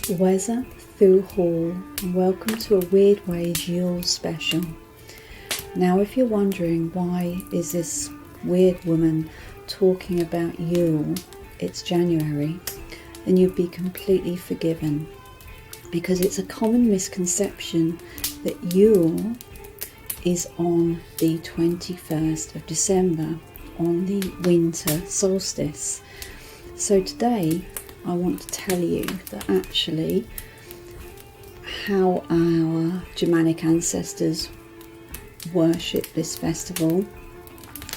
Wesaþ Hall, and welcome to a Wyrdwayz Yule Special. Now, if you're wondering why is this weird woman talking about Yule, it's January, then you'd be completely forgiven, because it's a common misconception that Yule is on the 21st of December, on the Winter Solstice. So today I want to tell you that actually how our Germanic ancestors worship this festival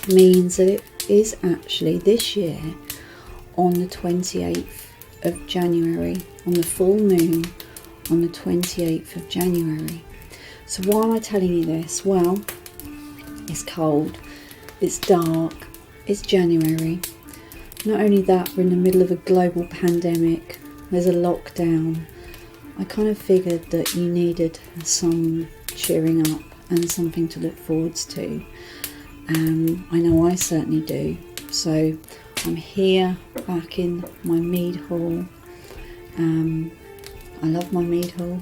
means that it is actually this year on the 28th of January, on the full moon on the 28th of January. So why am I telling you this? Well, it's cold, it's dark, it's January. Not only that, we're in the middle of a global pandemic, there's a lockdown. I kind of figured that you needed some cheering up and something to look forwards to. I know I certainly do. So I'm here back in my Mead Hall. I love my Mead Hall.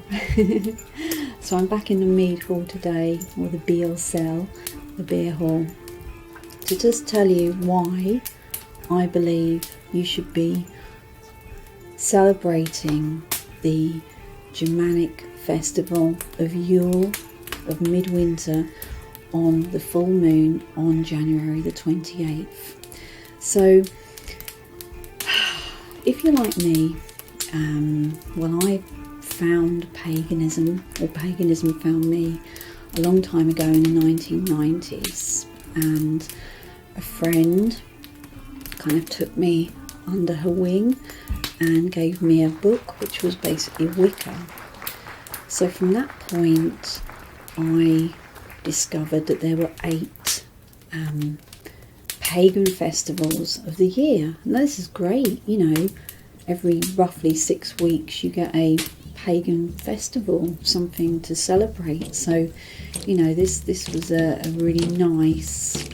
So I'm back in the Mead Hall today, or the beoþ, the beer hall, to just tell you why I believe you should be celebrating the Germanic festival of Yule, of Midwinter, on the full moon on January the 28th. So if you're like me, I found paganism, or paganism found me, a long time ago in the 1990s, and a friend kind of took me under her wing and gave me a book which was basically Wicca. So from that point I discovered that there were 8 pagan festivals of the year. Now this is great, you know, every roughly 6 weeks you get a pagan festival, something to celebrate. So, you know, this was a really nice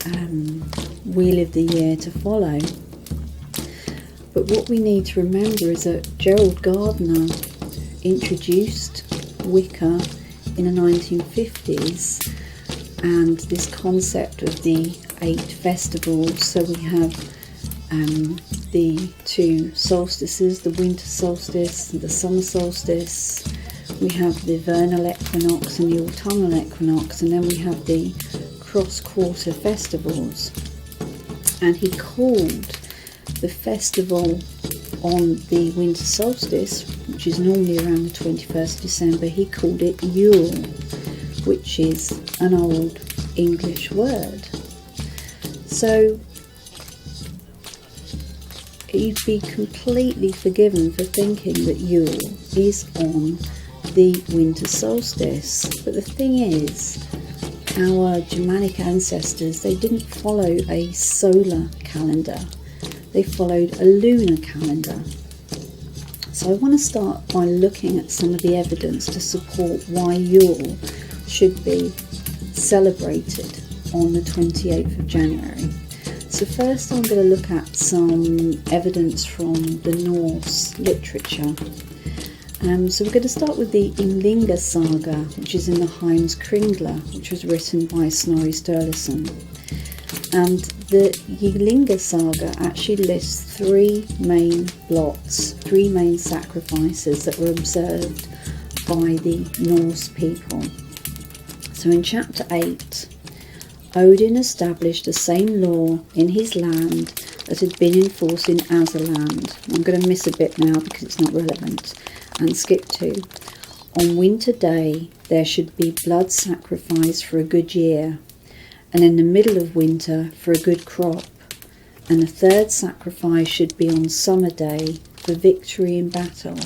wheel of the year to follow. But what we need to remember is that Gerald Gardner introduced Wicca in the 1950s, and this concept of the 8 festivals. So we have the 2 solstices, the winter solstice and the summer solstice. We have the vernal equinox and the autumnal equinox, and then we have the cross-quarter festivals. And he called the festival on the winter solstice, which is normally around the 21st of December, he called it Yule, which is an old English word. So you'd be completely forgiven for thinking that Yule is on the winter solstice. But the thing is, our Germanic ancestors, they didn't follow a solar calendar, they followed a lunar calendar. So I want to start by looking at some of the evidence to support why Yule should be celebrated on the 28th of January. So first I'm going to look at some evidence from the Norse literature. So we're going to start with the Ynglinga saga, which is in the Heims Kringla, which was written by Snorri Sturluson. And the Ynglinga saga actually lists 3 main plots, 3 main sacrifices that were observed by the Norse people. So in chapter 8, Odin established the same law in his land that had been in force in Asaland. I'm going to miss a bit now because it's not relevant, and skip to. On winter day there should be blood sacrifice for a good year, and in the middle of winter for a good crop, and the 3rd sacrifice should be on summer day for victory in battle.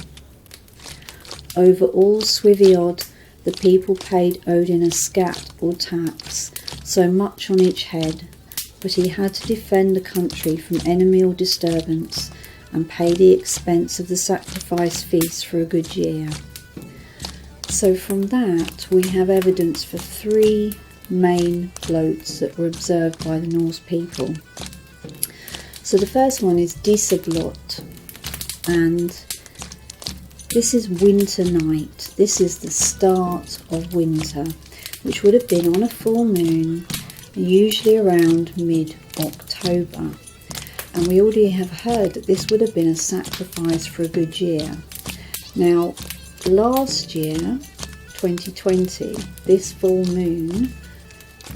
Over all Swiviod the people paid Odin a scat or tax, so much on each head, but he had to defend the country from enemy or disturbance and pay the expense of the sacrifice feast for a good year. So from that we have evidence for 3 main floats that were observed by the Norse people. So the first one is Disablot, and This is winter night. This is the start of winter, which would have been on a full moon, usually around mid-October. And we already have heard that this would have been a sacrifice for a good year. Now, last year, 2020, this full moon,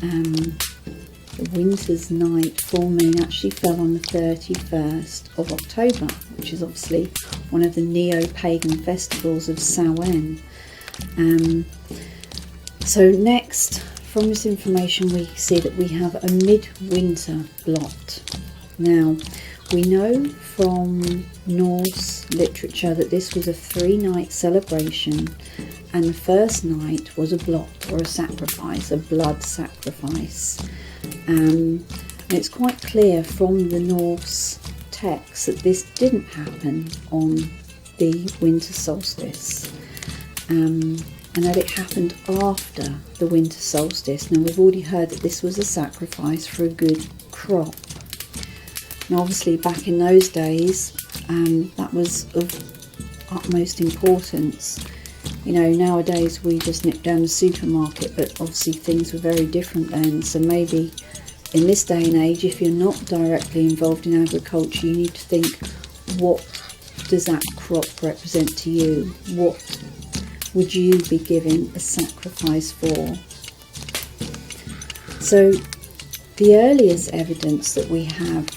the winter's night full moon actually fell on the 31st of October, which is obviously one of the neo-pagan festivals of Samhain. So next, from this information, we see that we have a midwinter blot. Now, we know from Norse literature that this was a 3-night celebration, and the first night was a blot, or a sacrifice, a blood sacrifice. And it's quite clear from the Norse text that this didn't happen on the winter solstice, and that it happened after the winter solstice. Now, we've already heard that this was a sacrifice for a good crop. Now, obviously, back in those days, that was of utmost importance. You know, nowadays we just nip down the supermarket, but obviously things were very different then. So maybe in this day and age, if you're not directly involved in agriculture, you need to think, what does that crop represent to you? What would you be giving a sacrifice for? So the earliest evidence that we have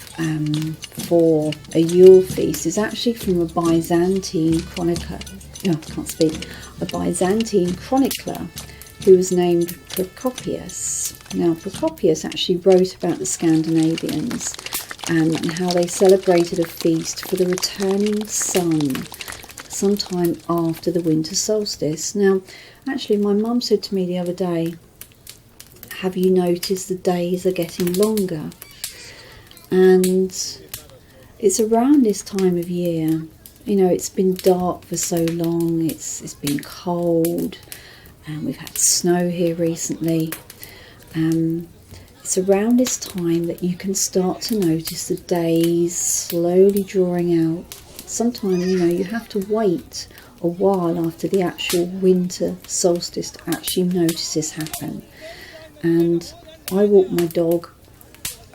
for a Yule feast is actually from a Byzantine chronicler. No, I can't speak. A Byzantine chronicler who was named Procopius. Now, Procopius actually wrote about the Scandinavians and how they celebrated a feast for the returning sun sometime after the winter solstice. Now, actually, my mum said to me the other day, have you noticed the days are getting longer? And it's around this time of year. You know, it's been dark for so long, it's been cold, and we've had snow here recently. It's around this time that you can start to notice the days slowly drawing out. Sometimes, you know, you have to wait a while after the actual winter solstice to actually notice this happen. And I walk my dog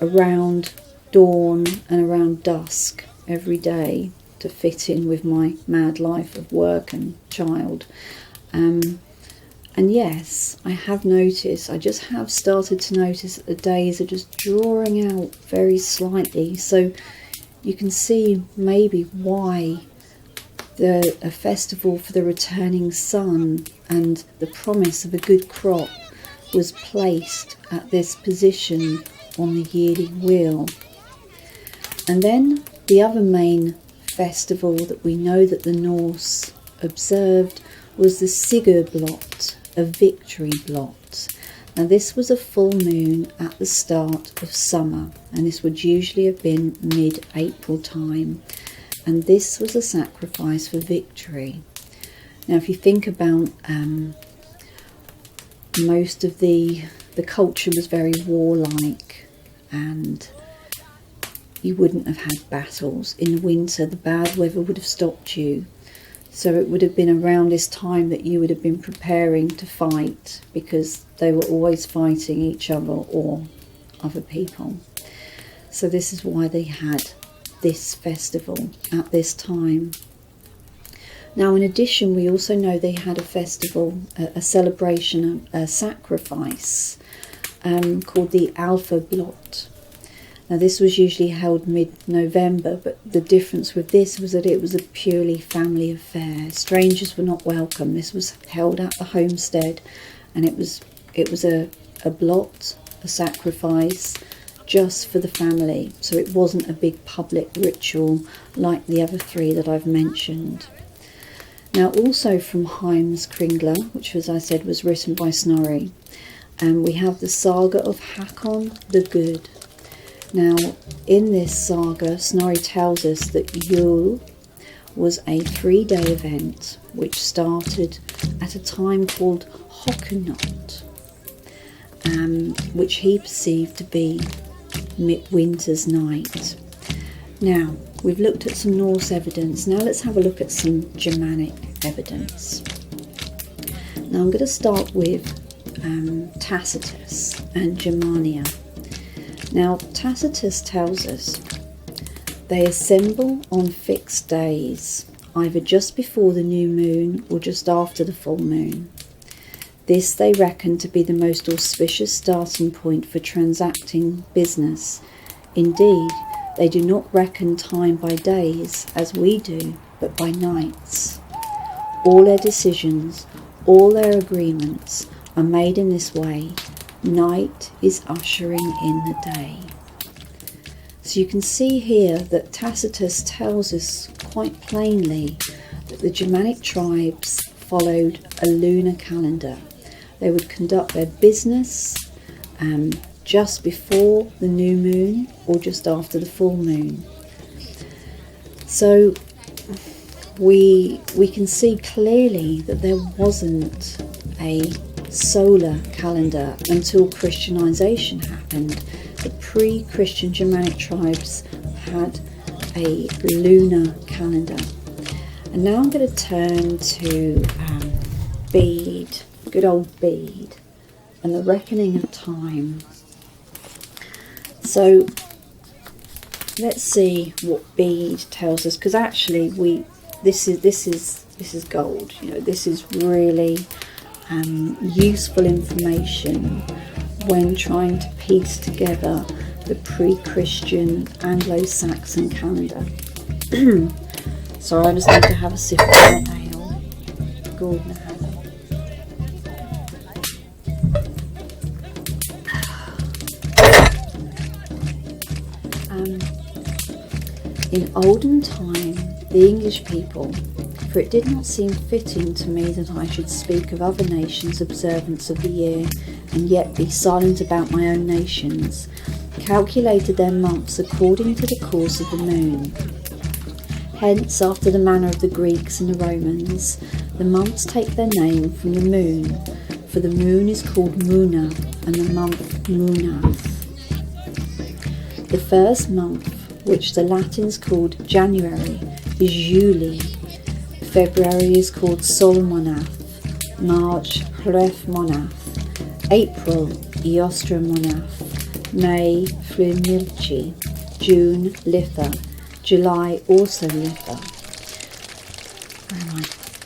around dawn and around dusk every day to fit in with my mad life of work and child. And yes, I have noticed, I just have started to notice that the days are just drawing out very slightly. So you can see maybe why a festival for the returning sun and the promise of a good crop was placed at this position on the yearly wheel. And then the other main festival that we know that the Norse observed was the Sigurblot, a victory blot. Now, this was a full moon at the start of summer, and this would usually have been mid-April time, and this was a sacrifice for victory. Now, if you think about most of the culture was very warlike, and you wouldn't have had battles. In the winter, the bad weather would have stopped you. So it would have been around this time that you would have been preparing to fight, because they were always fighting each other or other people. So this is why they had this festival at this time. Now, in addition, we also know they had a festival, a celebration, a sacrifice called the Alpha Blot. Now, this was usually held mid-November, but the difference with this was that it was a purely family affair. Strangers were not welcome. This was held at the homestead, and it was a blot, a sacrifice, just for the family. So it wasn't a big public ritual like the other three that I've mentioned. Now, also from Heimskringla, which, as I said, was written by Snorri, and we have the saga of Hakon the Good. Now, in this saga, Snorri tells us that Yule was a 3-day event which started at a time called Hokkunot, which he perceived to be Midwinter's night. Now, we've looked at some Norse evidence. Now let's have a look at some Germanic evidence. Now I'm going to start with Tacitus and Germania. Now Tacitus tells us they assemble on fixed days, either just before the new moon or just after the full moon. This they reckon to be the most auspicious starting point for transacting business. Indeed, they do not reckon time by days as we do, but by nights. All their decisions, all their agreements are made in this way. Night is ushering in the day. So you can see here that Tacitus tells us quite plainly that the Germanic tribes followed a lunar calendar. They would conduct their business just before the new moon or just after the full moon. So we can see clearly that there wasn't a solar calendar until Christianisation happened. The pre-Christian Germanic tribes had a lunar calendar. And now I'm going to turn to Bede, good old Bede, and the reckoning of time. So let's see what Bede tells us, because actually this is gold. You know, this is really useful information when trying to piece together the pre-Christian Anglo-Saxon calendar. Sorry, I just need to have a sip of my ale. Gordon has it. In olden time, the English people, for it did not seem fitting to me that I should speak of other nations' observance of the year, and yet be silent about my own nation's, calculated their months according to the course of the moon. Hence, after the manner of the Greeks and the Romans, the months take their name from the moon, for the moon is called Muna, and the month Munath. The first month, which the Latins called January, is Juli. February is called Solmonath, March Hrefmonath, April Eostromonath, May Flumilchi, June Litha, July also Litha,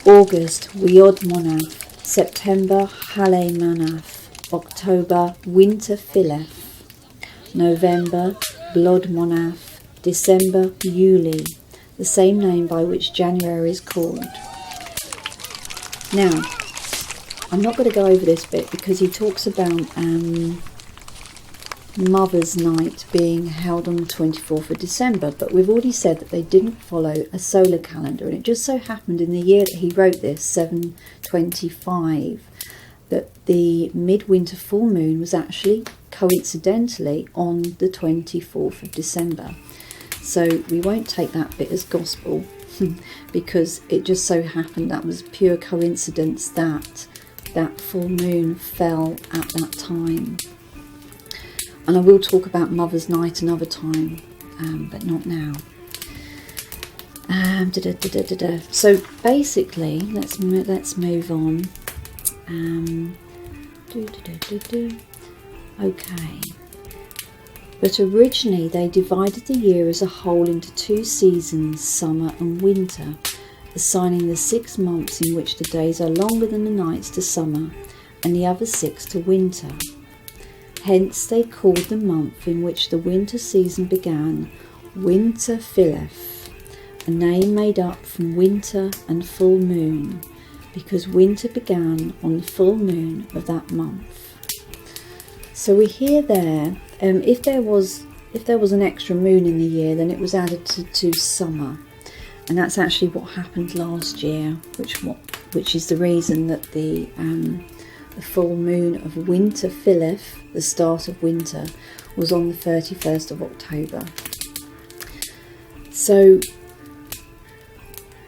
August Wyodmonath, September Halemonath, October Winter Phileth, November Blodmonath, December Yuli, the same name by which January is called. Now, I'm not going to go over this bit because he talks about Mother's Night being held on the 24th of December, but we've already said that they didn't follow a solar calendar, and it just so happened in the year that he wrote this, 725, that the midwinter full moon was actually coincidentally on the 24th of December. So we won't take that bit as gospel because it just so happened that was pure coincidence that that full moon fell at that time. And I will talk about Mother's Night another time, but not now. So basically, let's move on. Okay. But originally they divided the year as a whole into two seasons, summer and winter, assigning the 6 months in which the days are longer than the nights to summer, and the other 6 to winter. Hence they called the month in which the winter season began Winter Phileth, a name made up from winter and full moon, because winter began on the full moon of that month. So we hear there, if there was an extra moon in the year, then it was added to summer, and that's actually what happened last year, which is the reason that the full moon of Winter Phileth, the start of winter, was on the 31st of October. So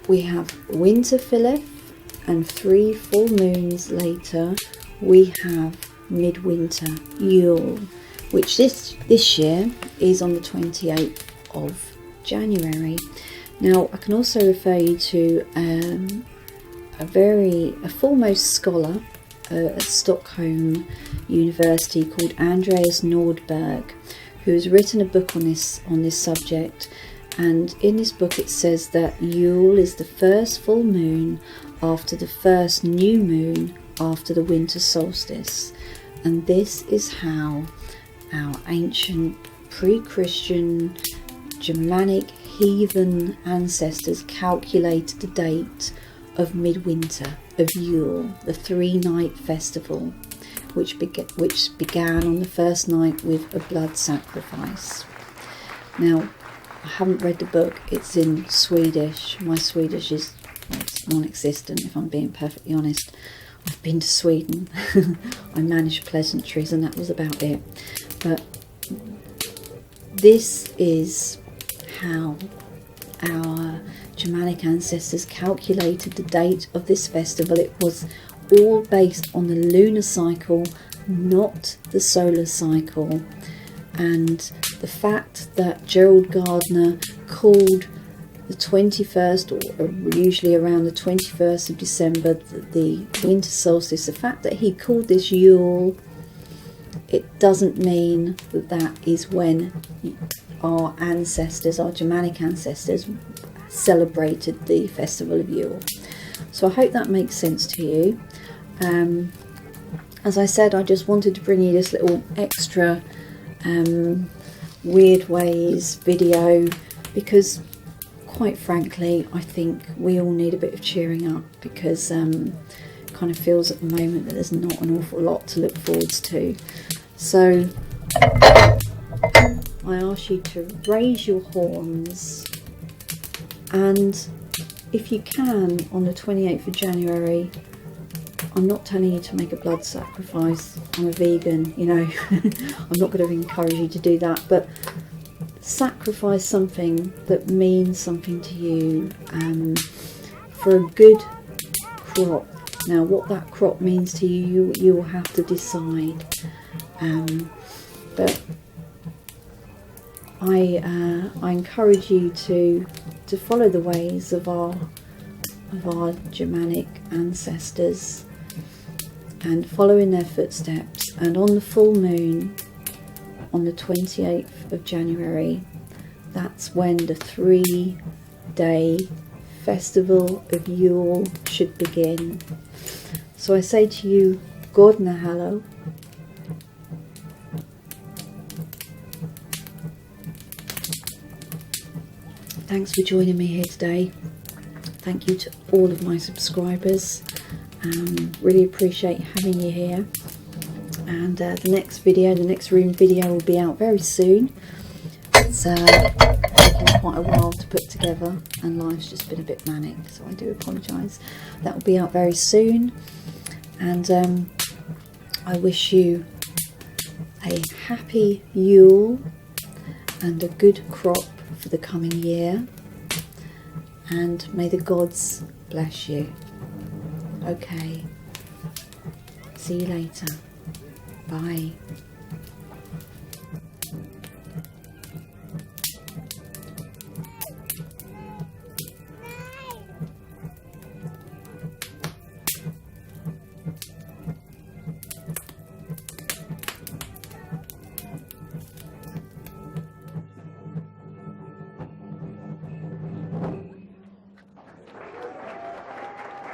we have Winter Phileth, and 3 full moons later we have Midwinter Yule, which this year is on the 28th of January. Now I can also refer you to a foremost scholar at Stockholm University called Andreas Nordberg, who has written a book on this subject. And in this book it says that Yule is the first full moon after the first new moon after the winter solstice, and this is how our ancient pre-Christian Germanic heathen ancestors calculated the date of Midwinter, of Yule, the 3-night festival, which began on the first night with a blood sacrifice. Now, I haven't read the book, it's in Swedish. My Swedish is non-existent, if I'm being perfectly honest. I've been to Sweden, I managed pleasantries, and that was about it. But this is how our Germanic ancestors calculated the date of this festival. It was all based on the lunar cycle, not the solar cycle. And the fact that Gerald Gardner called the 21st, or usually around the 21st of December, the winter solstice, the fact that he called this Yule, it doesn't mean that that is when our ancestors, our Germanic ancestors, celebrated the festival of Yule. So I hope that makes sense to you. As I said, I just wanted to bring you this little extra Wyrdwayz video, because quite frankly I think we all need a bit of cheering up, because it kind of feels at the moment that there's not an awful lot to look forwards to. So I ask you to raise your horns, and if you can, on the 28th of January, I'm not telling you to make a blood sacrifice, I'm a vegan, you know, I'm not going to encourage you to do that, but sacrifice something that means something to you, for a good crop. Now what that crop means to you, you will have to decide, but I encourage you to follow the ways of our Germanic ancestors and follow in their footsteps. And on the full moon, on the 28th of January, that's when the 3-day festival of Yule should begin. So I say to you, Gardnerian. Thanks for joining me here today. Thank you to all of my subscribers. Really appreciate having you here. And the next video, the next rune video, will be out very soon. It's taken quite a while to put together, and life's just been a bit manic, so I do apologise. That will be out very soon, and I wish you a happy Yule and a good crop for the coming year, and may the gods bless you. Okay, see you later. Bye.